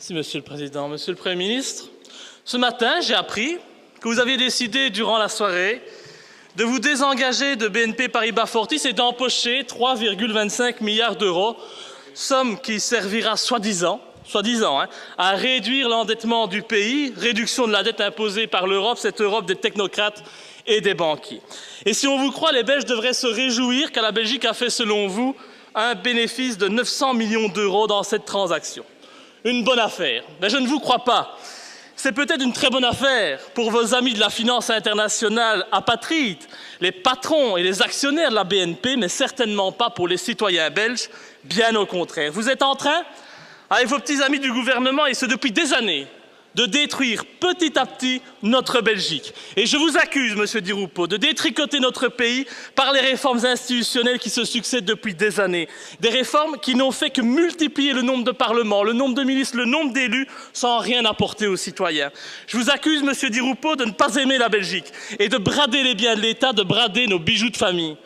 Merci, Monsieur le Président. Monsieur le Premier ministre, ce matin, j'ai appris que vous aviez décidé, durant la soirée, de vous désengager de BNP Paribas Fortis et d'empocher 3,25 milliards d'euros, somme qui servira soi-disant, à réduire l'endettement du pays, réduction de la dette imposée par l'Europe, cette Europe des technocrates et des banquiers. Et si on vous croit, les Belges devraient se réjouir car la Belgique a fait, selon vous, un bénéfice de 900 millions d'euros dans cette transaction. Une bonne affaire. Mais je ne vous crois pas. C'est peut-être une très bonne affaire pour vos amis de la finance internationale apatrides, les patrons et les actionnaires de la BNP, mais certainement pas pour les citoyens belges, bien au contraire. Vous êtes en train, avec vos petits amis du gouvernement, et ce depuis des années, de détruire petit à petit notre Belgique. Et je vous accuse, Monsieur Di Rupo, de détricoter notre pays par les réformes institutionnelles qui se succèdent depuis des années. Des réformes qui n'ont fait que multiplier le nombre de parlements, le nombre de ministres, le nombre d'élus, sans rien apporter aux citoyens. Je vous accuse, Monsieur Di Rupo, de ne pas aimer la Belgique et de brader les biens de l'État, de brader nos bijoux de famille.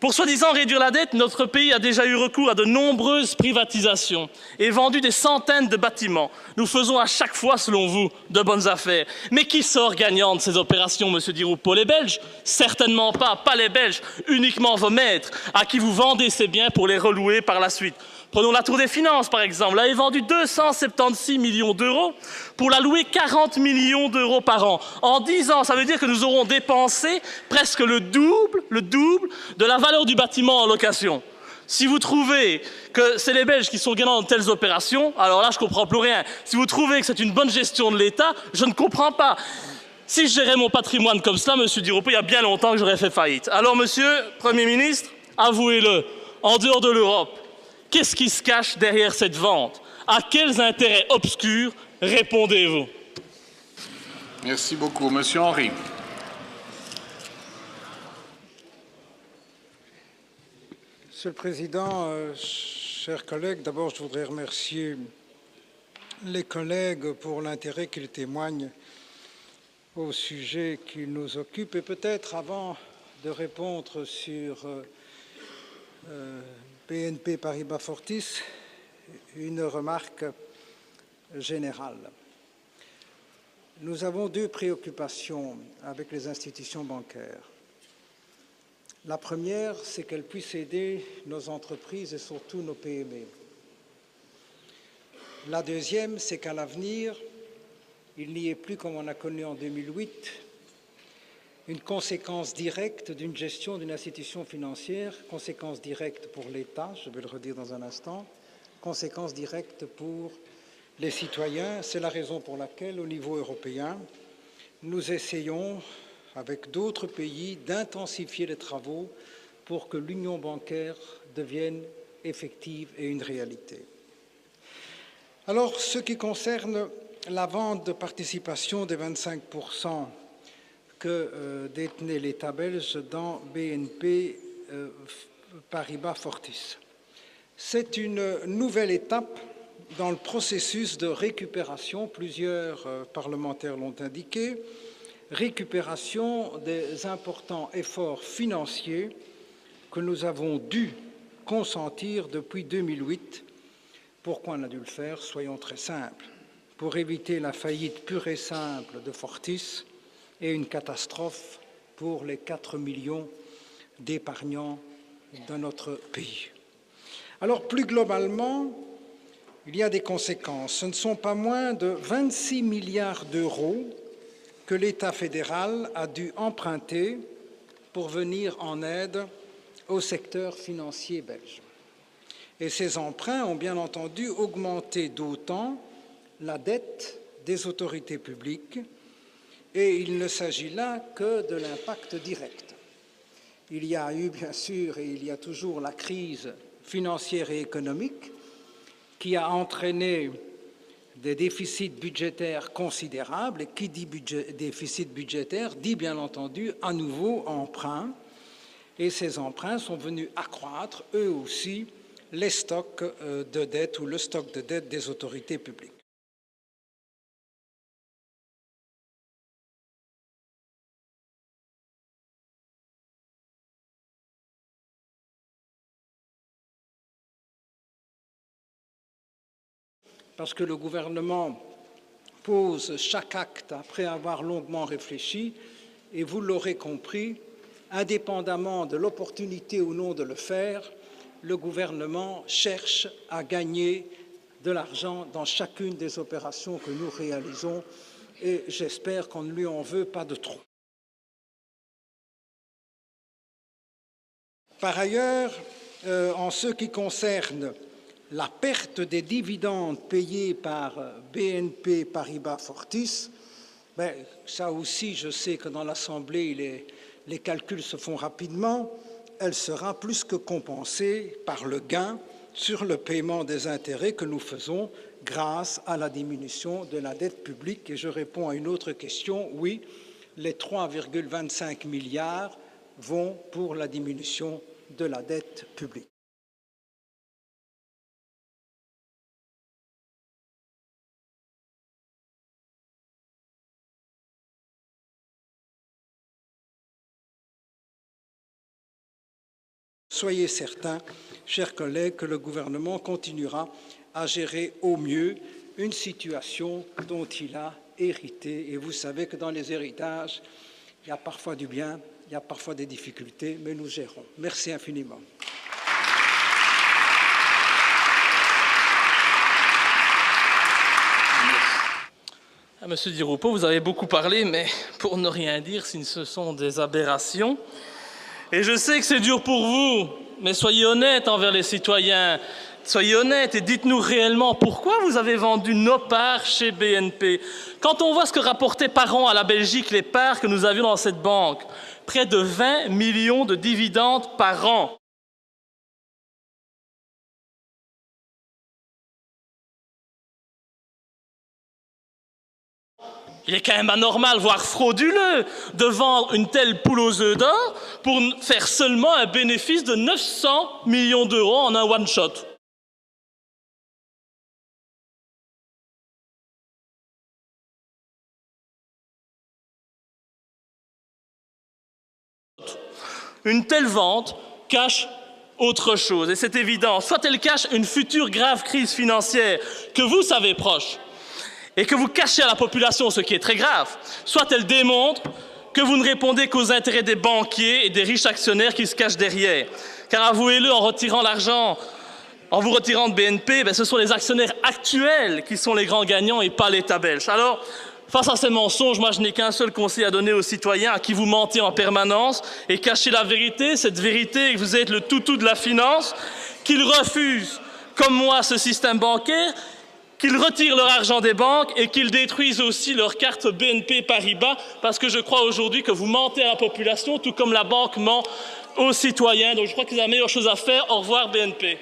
Pour soi-disant réduire la dette, notre pays a déjà eu recours à de nombreuses privatisations et vendu des centaines de bâtiments. Nous faisons à chaque fois, selon vous, de bonnes affaires. Mais qui sort gagnant de ces opérations, Monsieur Di Rupo? Les Belges? Certainement pas, pas les Belges, uniquement vos maîtres, à qui vous vendez ces biens pour les relouer par la suite. Prenons la Tour des Finances, par exemple. Elle avait vendu 276 millions d'euros pour la louer 40 millions d'euros par an. En 10 ans, ça veut dire que nous aurons dépensé presque le double de la valeur du bâtiment en location. Si vous trouvez que c'est les Belges qui sont gagnants de telles opérations, alors là, je ne comprends plus rien. Si vous trouvez que c'est une bonne gestion de l'État, je ne comprends pas. Si je gérais mon patrimoine comme cela, Monsieur Di Rupo, il y a bien longtemps que j'aurais fait faillite. Alors, Monsieur Premier ministre, avouez-le, en dehors de l'Europe, qu'est-ce qui se cache derrière cette vente? À quels intérêts obscurs répondez-vous? Merci beaucoup. Monsieur Henry. Monsieur le Président, chers collègues, d'abord je voudrais remercier les collègues pour l'intérêt qu'ils témoignent au sujet qui nous occupe. Et peut-être avant de répondre sur BNP Paribas Fortis, une remarque générale. Nous avons deux préoccupations avec les institutions bancaires. La première, c'est qu'elles puissent aider nos entreprises et surtout nos PME. La deuxième, c'est qu'à l'avenir, il n'y ait plus, comme on a connu en 2008, une conséquence directe d'une gestion d'une institution financière, conséquence directe pour l'État, je vais le redire dans un instant, conséquence directe pour les citoyens. C'est la raison pour laquelle, au niveau européen, nous essayons, avec d'autres pays, d'intensifier les travaux pour que l'union bancaire devienne effective et une réalité. Alors, ce qui concerne la vente de participation des 25% que détenait l'État belge dans BNP Paribas Fortis. C'est une nouvelle étape dans le processus de récupération, plusieurs parlementaires l'ont indiqué, récupération des importants efforts financiers que nous avons dû consentir depuis 2008. Pourquoi on a dû le faire? Soyons très simples. Pour éviter la faillite pure et simple de Fortis et une catastrophe pour les 4 millions d'épargnants de notre pays. Alors, plus globalement, il y a des conséquences. Ce ne sont pas moins de 26 milliards d'euros que l'État fédéral a dû emprunter pour venir en aide au secteur financier belge. Et ces emprunts ont bien entendu augmenté d'autant la dette des autorités publiques, et il ne s'agit là que de l'impact direct. Il y a eu, bien sûr, et il y a toujours la crise financière et économique qui a entraîné des déficits budgétaires considérables, et qui dit déficit budgétaire dit bien entendu à nouveau emprunt, et ces emprunts sont venus accroître eux aussi les stocks de dette ou le stock de dette des autorités publiques. parce que le gouvernement pose chaque acte après avoir longuement réfléchi, et vous l'aurez compris, indépendamment de l'opportunité ou non de le faire, le gouvernement cherche à gagner de l'argent dans chacune des opérations que nous réalisons, et j'espère qu'on ne lui en veut pas de trop. Par ailleurs, en ce qui concerne la perte des dividendes payés par BNP Paribas Fortis, ça aussi, je sais que dans l'Assemblée, les calculs se font rapidement, elle sera plus que compensée par le gain sur le paiement des intérêts que nous faisons grâce à la diminution de la dette publique. Et je réponds à une autre question, oui, les 3,25 milliards vont pour la diminution de la dette publique. Soyez certains, chers collègues, que le gouvernement continuera à gérer au mieux une situation dont il a hérité. Et vous savez que dans les héritages, il y a parfois du bien, il y a parfois des difficultés, mais nous gérons. Merci infiniment. Monsieur Di Rupo, vous avez beaucoup parlé, mais pour ne rien dire, si ce sont des aberrations. Et je sais que c'est dur pour vous, mais soyez honnête envers les citoyens. Soyez honnête et dites-nous réellement pourquoi vous avez vendu nos parts chez BNP. Quand on voit ce que rapportaient par an à la Belgique les parts que nous avions dans cette banque, près de 20 millions de dividendes par an. Il est quand même anormal, voire frauduleux, de vendre une telle poule aux œufs d'or pour faire seulement un bénéfice de 900 millions d'euros en un one-shot. Une telle vente cache autre chose, et c'est évident. Soit elle cache une future grave crise financière que vous savez proche, et que vous cachez à la population, ce qui est très grave, soit elle démontre que vous ne répondez qu'aux intérêts des banquiers et des riches actionnaires qui se cachent derrière. Car avouez-le, en retirant l'argent, en vous retirant de BNP, ce sont les actionnaires actuels qui sont les grands gagnants et pas l'État belge. Alors, face à ces mensonges, moi je n'ai qu'un seul conseil à donner aux citoyens à qui vous mentez en permanence et cachez la vérité, cette vérité que vous êtes le toutou de la finance, qu'ils refusent, comme moi, ce système bancaire, qu'ils retirent leur argent des banques et qu'ils détruisent aussi leur carte BNP Paribas, parce que je crois aujourd'hui que vous mentez à la population, tout comme la banque ment aux citoyens. Donc je crois que c'est la meilleure chose à faire. Au revoir BNP.